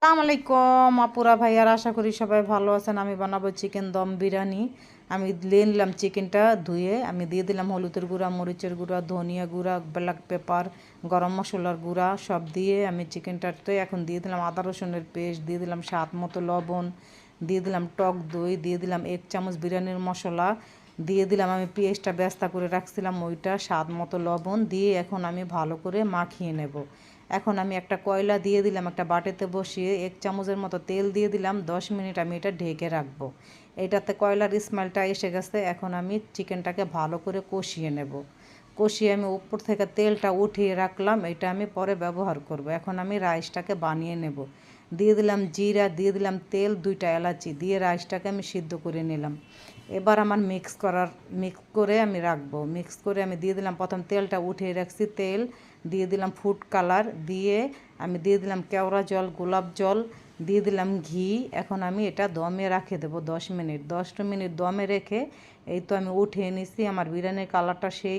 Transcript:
আসসালামু আলাইকুম আপুরা ভাইয়ার, আশা করি সবাই ভালো আছেন। আমি বানাবো চিকেন দম বিরিয়ানি। আমি নিয়ে নিলাম চিকেনটা ধুয়ে, আমি দিয়ে দিলাম হলুদের গুঁড়া, মরিচের গুঁড়া, ধনিয়া গুঁড়া, ব্ল্যাক পেপার, গরম মশলার গুঁড়া সব দিয়ে আমি চিকেনটাতে এখন দিয়ে দিলাম আদা রসুনের পেস্ট, দিয়ে দিলাম স্বাদ মতো লবণ, দিয়ে দিলাম টক দই, দিয়ে দিলাম 1 চামচ বিরিয়ানির মশলা, দিয়ে দিলাম আমি পেঁয়াজটা বেস্তা করে রাখছিলাম ওইটা, স্বাদ মতো লবণ দিয়ে এখন আমি ভালো করে মাখিয়ে নেব। এখন আমি একটা কয়লা দিয়ে দিলাম, একটা বাটিতে বসিয়ে 1 চামচের মতো তেল দিয়ে দিলাম। 10 মিনিট আমি এটা ঢেকে রাখবো। এটাতে কয়লার স্মেলটা এসে গেছে, এখন আমি চিকেনটাকে ভালো করে কষিয়ে নেব। কষিয়ে আমি উপর থেকে তেলটা উঠিয়ে রাখলাম, এটা আমি পরে ব্যবহার করব। এখন আমি রাইসটাকে বানিয়ে নেব। দিয়ে দিলাম জিরা, দিয়ে দিলাম তেল, 2টা এলাচি দিয়ে রাইসটাকে আমি সিদ্ধ করে নিলাম। এবার আমার মিক্স করে আমি রাখবো। মিক্স করে আমি দিয়ে দিলাম, প্রথম তেলটা উঠিয়ে রাখছি, তেল দিয়ে দিলাম, ফুড কালার দিয়ে আমি দিয়ে দিলাম কেওড়া জল, গোলাপ জল, দিয়ে দিলাম ঘি। এখন আমি এটা দমে রাখে দেবো 10 মিনিট। 10 মিনিট দমে রেখে এই তো আমি উঠিয়ে নিছি। আমার বিরিয়ানির কালারটা সেই